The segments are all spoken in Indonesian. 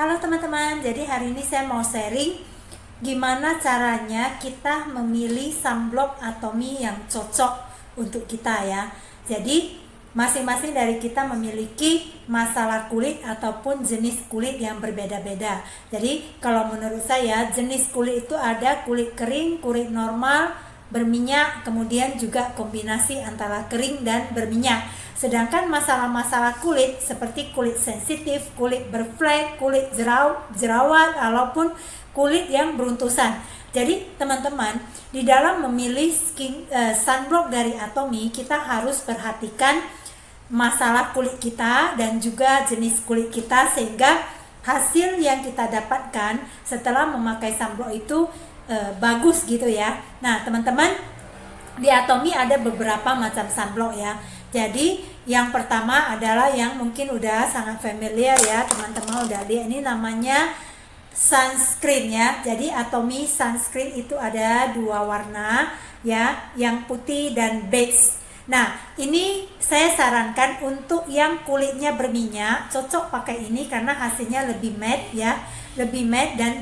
Halo teman-teman, jadi hari ini saya mau sharing gimana caranya kita memilih sunblock Atomy yang cocok untuk kita ya. Jadi masing-masing dari kita memiliki masalah kulit ataupun jenis kulit yang berbeda-beda. Jadi kalau menurut saya jenis kulit itu ada kulit kering, kulit normal, berminyak, kemudian juga kombinasi antara kering dan berminyak. Sedangkan masalah-masalah kulit seperti kulit sensitif, kulit berflek, kulit jerawat, ataupun kulit yang beruntusan. Jadi teman-teman, di dalam memilih sunblock dari Atomy, kita harus perhatikan masalah kulit kita dan juga jenis kulit kita, sehingga hasil yang kita dapatkan setelah memakai sunblock itu bagus gitu ya. Nah teman-teman, di Atomy ada beberapa macam sunblock ya. Jadi yang pertama adalah yang mungkin udah sangat familiar ya, teman-teman udah lihat, ini namanya sunscreen ya. Jadi Atomy sunscreen itu ada dua warna ya, yang putih dan beige. Nah ini saya sarankan untuk yang kulitnya berminyak, cocok pakai ini karena hasilnya lebih matte ya, lebih matte dan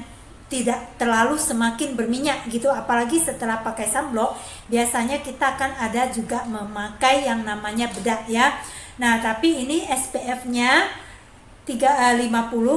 tidak terlalu semakin berminyak gitu. Apalagi setelah pakai sunblock biasanya kita akan ada juga memakai yang namanya bedak ya. Nah tapi ini SPF nya 50,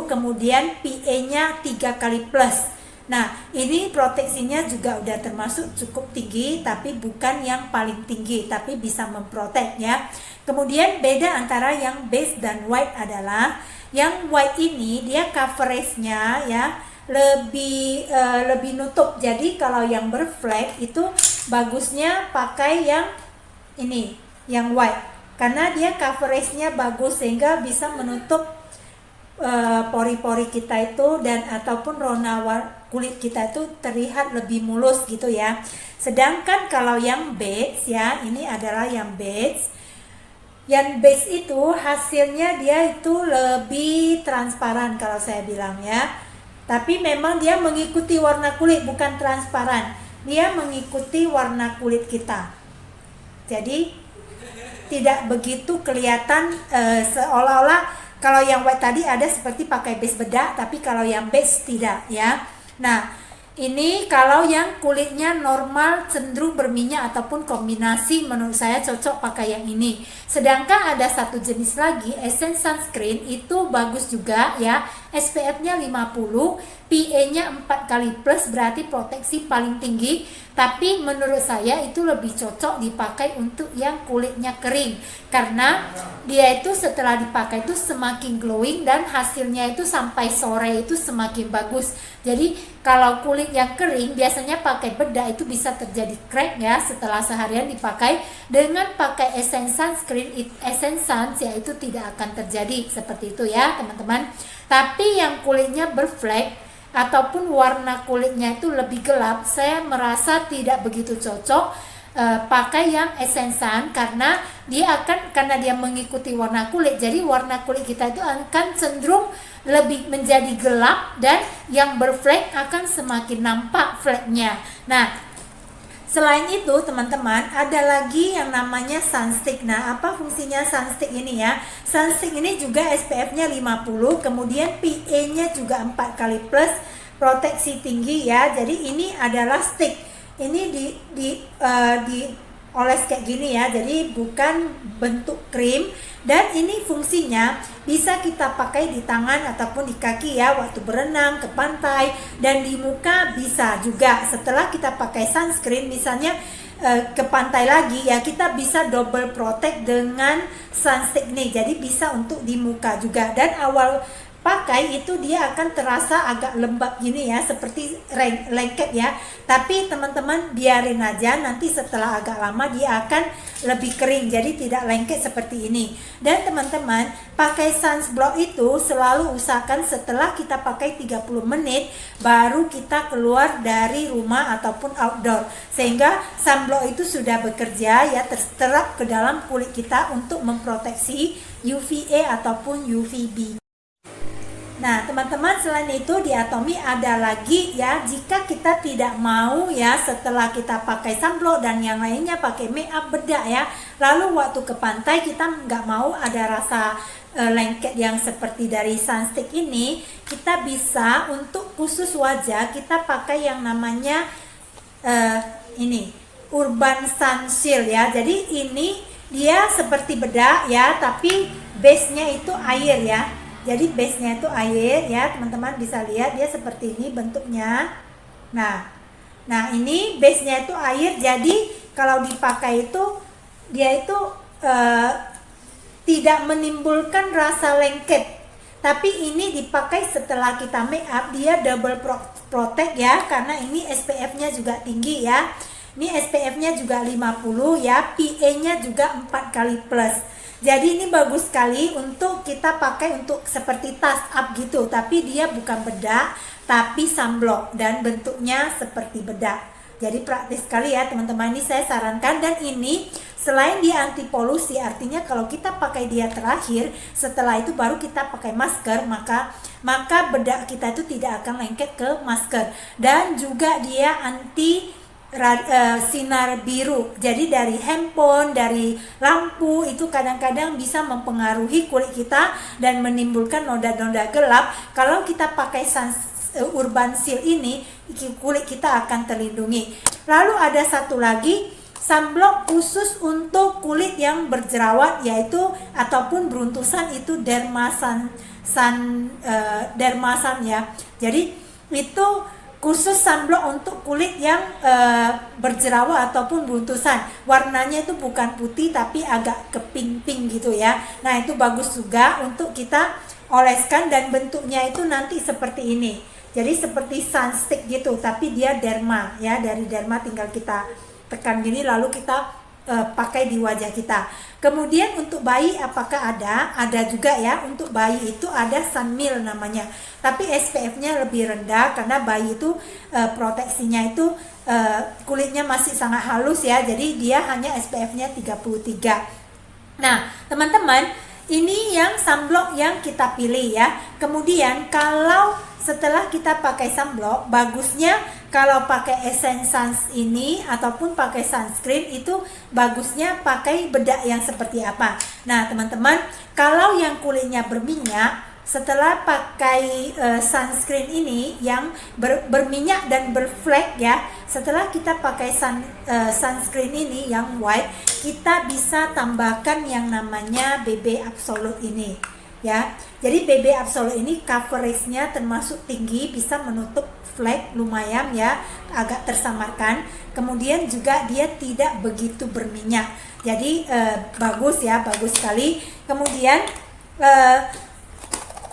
kemudian PA nya 3 kali plus. Nah ini proteksinya juga udah termasuk cukup tinggi, tapi bukan yang paling tinggi, tapi bisa memprotek ya. Kemudian beda antara yang beige dan white adalah yang white ini dia coverage nya ya lebih nutup. Jadi kalau yang berflek itu bagusnya pakai yang ini, yang white, karena dia coveragenya bagus sehingga bisa menutup pori-pori kita itu, dan ataupun rona kulit kita itu terlihat lebih mulus gitu ya. Sedangkan kalau yang beige ya, ini adalah yang beige. Yang beige itu hasilnya dia itu lebih transparan kalau saya bilang ya. Tapi memang dia mengikuti warna kulit, bukan transparan. Dia mengikuti warna kulit kita. Jadi tidak begitu kelihatan seolah-olah kalau yang white tadi ada seperti pakai base bedak, tapi kalau yang beige tidak ya. Nah ini kalau yang kulitnya normal cenderung berminyak ataupun kombinasi, menurut saya cocok pakai yang ini. Sedangkan ada satu jenis lagi, Essence Sunscreen, itu bagus juga ya. SPF nya 50, PA nya 4 kali plus, berarti proteksi paling tinggi. Tapi menurut saya itu lebih cocok dipakai untuk yang kulitnya kering, karena dia itu setelah dipakai itu semakin glowing dan hasilnya itu sampai sore itu semakin bagus. Jadi kalau kulit yang kering biasanya pakai bedak itu bisa terjadi crack ya setelah seharian dipakai. Dengan pakai Essence Sunscreen, Essence Suns ya, itu tidak akan terjadi seperti itu ya teman-teman. Tapi yang kulitnya berflek ataupun warna kulitnya itu lebih gelap, saya merasa tidak begitu cocok pakai yang Essence Sun, karena dia mengikuti warna kulit. Jadi warna kulit kita itu akan cenderung lebih menjadi gelap, dan yang berflek akan semakin nampak fleknya. Nah selain itu teman-teman, ada lagi yang namanya sunstick. Nah apa fungsinya sunstick ini ya? Sunstick ini juga SPF nya 50, kemudian PA nya juga 4 kali plus, proteksi tinggi ya. Jadi ini adalah stick, ini dioles kayak gini ya, jadi bukan bentuk krim. Dan ini fungsinya bisa kita pakai di tangan ataupun di kaki ya, waktu berenang ke pantai, dan di muka bisa juga. Setelah kita pakai sunscreen misalnya ke pantai lagi ya, kita bisa double protect dengan sunstick nih, jadi bisa untuk di muka juga. Dan awal pakai itu dia akan terasa agak lembab gini ya, seperti lengket ya, tapi teman-teman biarin aja, nanti setelah agak lama dia akan lebih kering, jadi tidak lengket seperti ini. Dan teman-teman pakai sunblock itu selalu usahakan setelah kita pakai 30 menit baru kita keluar dari rumah ataupun outdoor, sehingga sunblock itu sudah bekerja ya, terserap ke dalam kulit kita untuk memproteksi UVA ataupun UVB. Nah teman-teman, selain itu di Atomy ada lagi ya, jika kita tidak mau ya setelah kita pakai sunblock dan yang lainnya pakai make up bedak ya, lalu waktu ke pantai kita nggak mau ada rasa lengket yang seperti dari sunstick ini, kita bisa untuk khusus wajah kita pakai yang namanya ini Urban Sun Shield ya. Jadi ini dia seperti bedak ya, tapi base-nya itu air ya. Jadi base-nya itu air ya, teman-teman bisa lihat dia seperti ini bentuknya. Nah ini base-nya itu air, jadi kalau dipakai itu dia itu tidak menimbulkan rasa lengket. Tapi ini dipakai setelah kita make up, dia double protect ya, karena ini SPF-nya juga tinggi ya. Ini SPF-nya juga 50 ya, PA-nya juga 4 kali plus. Jadi ini bagus sekali untuk kita pakai untuk seperti touch up gitu, tapi dia bukan bedak, tapi sunblock dan bentuknya seperti bedak. Jadi praktis sekali ya teman-teman, ini saya sarankan. Dan ini selain dia anti polusi, artinya kalau kita pakai dia terakhir, setelah itu baru kita pakai masker, maka bedak kita itu tidak akan lengket ke masker. Dan juga dia anti sinar biru. Jadi dari handphone, dari lampu itu kadang-kadang bisa mempengaruhi kulit kita dan menimbulkan noda-noda gelap. Kalau kita pakai Urban Shield ini, kulit kita akan terlindungi. Lalu ada satu lagi sunblock khusus untuk kulit yang berjerawat, yaitu ataupun beruntusan, itu dermasan ya. Jadi itu khusus sunblock untuk kulit yang berjerawat ataupun beruntusan. Warnanya itu bukan putih tapi agak ke pink-pink gitu ya. Nah itu bagus juga untuk kita oleskan, dan bentuknya itu nanti seperti ini. Jadi seperti sunstick gitu, tapi dia derma ya, dari derma tinggal kita tekan gini lalu kita pakai di wajah kita. Kemudian untuk bayi apakah ada? Ada juga ya, untuk bayi itu ada Sunmil namanya. Tapi SPF-nya lebih rendah karena bayi itu proteksinya itu kulitnya masih sangat halus ya. Jadi dia hanya SPF-nya 33. Nah, teman-teman, ini yang sunblock yang kita pilih ya. Kemudian kalau setelah kita pakai sunblock, bagusnya kalau pakai Essence ini ataupun pakai sunscreen itu bagusnya pakai bedak yang seperti apa. Nah teman-teman, kalau yang kulitnya berminyak, setelah pakai sunscreen ini yang berminyak dan berflek ya, setelah kita pakai sunscreen ini yang white, kita bisa tambahkan yang namanya BB Absolute ini ya. Jadi BB Absolute ini coveragenya termasuk tinggi, bisa menutup flek lumayan ya, agak tersamarkan. Kemudian juga dia tidak begitu berminyak, jadi bagus ya, bagus sekali. Kemudian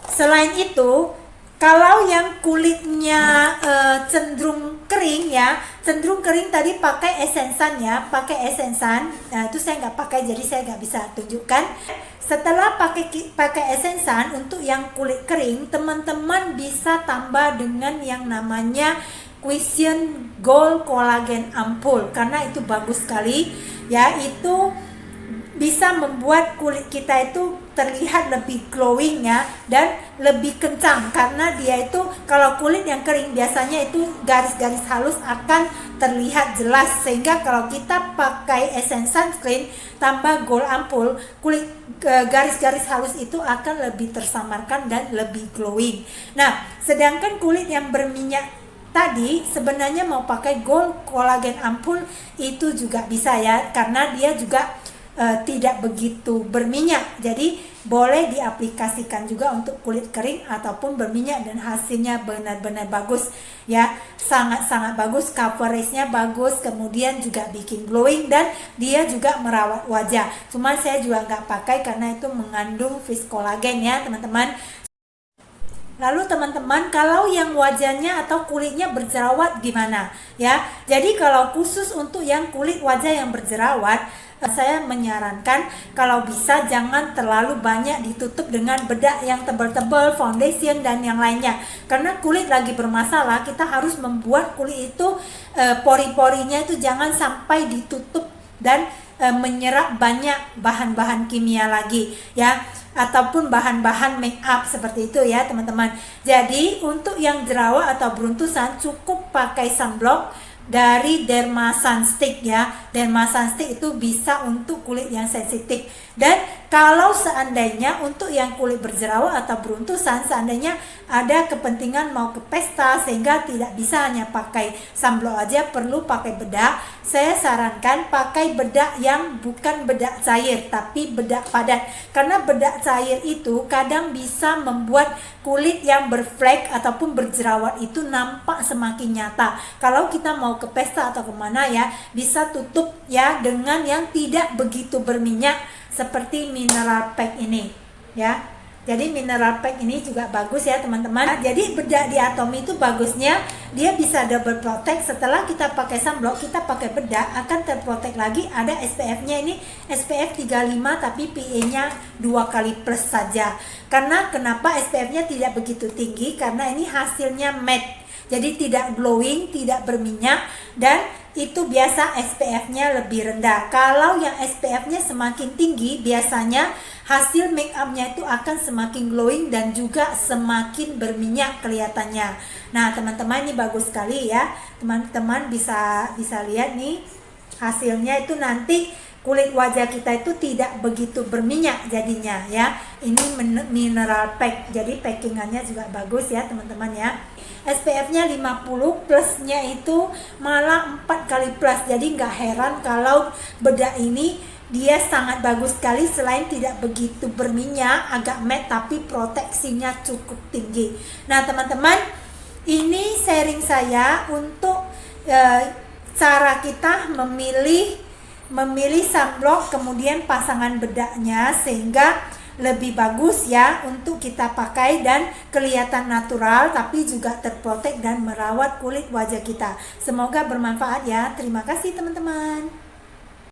selain itu, kalau yang kulitnya cenderung kering ya, cenderung kering tadi pakai Essensan ya, pakai Essensan. Nah itu saya nggak pakai, jadi saya nggak bisa tunjukkan. Setelah pakai Essensan untuk yang kulit kering, teman-teman bisa tambah dengan yang namanya Cushion Gold Collagen Ampule, karena itu bagus sekali ya. Itu bisa membuat kulit kita itu terlihat lebih glowing ya, dan lebih kencang, karena dia itu kalau kulit yang kering biasanya itu garis-garis halus akan terlihat jelas, sehingga kalau kita pakai Essence Sunscreen tambah Gold Ampule, kulit garis-garis halus itu akan lebih tersamarkan dan lebih glowing. Nah sedangkan kulit yang berminyak tadi sebenarnya mau pakai Gold Collagen Ampule itu juga bisa ya, karena dia juga tidak begitu berminyak, jadi boleh diaplikasikan juga untuk kulit kering ataupun berminyak, dan hasilnya benar-benar bagus ya, sangat-sangat bagus, coveragenya bagus, kemudian juga bikin glowing, dan dia juga merawat wajah. Cuma saya juga nggak pakai karena itu mengandung fish collagen ya teman-teman. Lalu teman-teman, kalau yang wajahnya atau kulitnya berjerawat gimana ya? Jadi kalau khusus untuk yang kulit wajah yang berjerawat, saya menyarankan kalau bisa jangan terlalu banyak ditutup dengan bedak yang tebal-tebal, foundation dan yang lainnya. Karena kulit lagi bermasalah, kita harus membuat kulit itu pori-porinya itu jangan sampai ditutup dan menyerap banyak bahan-bahan kimia lagi ya, ataupun bahan-bahan make up seperti itu ya teman-teman. Jadi untuk yang jerawat atau beruntusan cukup pakai sunblock dari Derma Sunstick ya. Derma Sunstick itu bisa untuk kulit yang sensitif. Dan kalau seandainya untuk yang kulit berjerawat atau beruntusan, seandainya ada kepentingan mau ke pesta sehingga tidak bisa hanya pakai sunblock aja, perlu pakai bedak, saya sarankan pakai bedak yang bukan bedak cair tapi bedak padat. Karena bedak cair itu kadang bisa membuat kulit yang berflek ataupun berjerawat itu nampak semakin nyata. Kalau kita mau ke pesta atau kemana ya, bisa tutup ya dengan yang tidak begitu berminyak seperti mineral pack ini ya. Jadi mineral pack ini juga bagus ya teman-teman. Jadi bedak di Atomy itu bagusnya dia bisa double protect. Setelah kita pakai sunblock, kita pakai bedak akan terprotek lagi. Ada SPF-nya, ini SPF 35 tapi PA-nya 2 kali plus saja. Karena kenapa SPF-nya tidak begitu tinggi? Karena ini hasilnya matte. Jadi tidak glowing, tidak berminyak, dan itu biasa SPF-nya lebih rendah. Kalau yang SPF-nya semakin tinggi, biasanya hasil make up-nya itu akan semakin glowing dan juga semakin berminyak kelihatannya. Nah, teman-teman, ini bagus sekali ya. Teman-teman bisa lihat nih hasilnya itu nanti kulit wajah kita itu tidak begitu berminyak jadinya ya. Ini mineral pack, jadi packingannya juga bagus ya teman-teman ya. SPF-nya 50, plusnya itu malah 4 kali plus. Jadi nggak heran kalau bedak ini dia sangat bagus sekali. Selain tidak begitu berminyak, agak matte, tapi proteksinya cukup tinggi. Nah teman-teman, ini sharing saya untuk cara kita memilih sunblock kemudian pasangan bedaknya sehingga lebih bagus ya untuk kita pakai dan kelihatan natural tapi juga terprotek dan merawat kulit wajah kita. Semoga bermanfaat ya. Terima kasih teman-teman.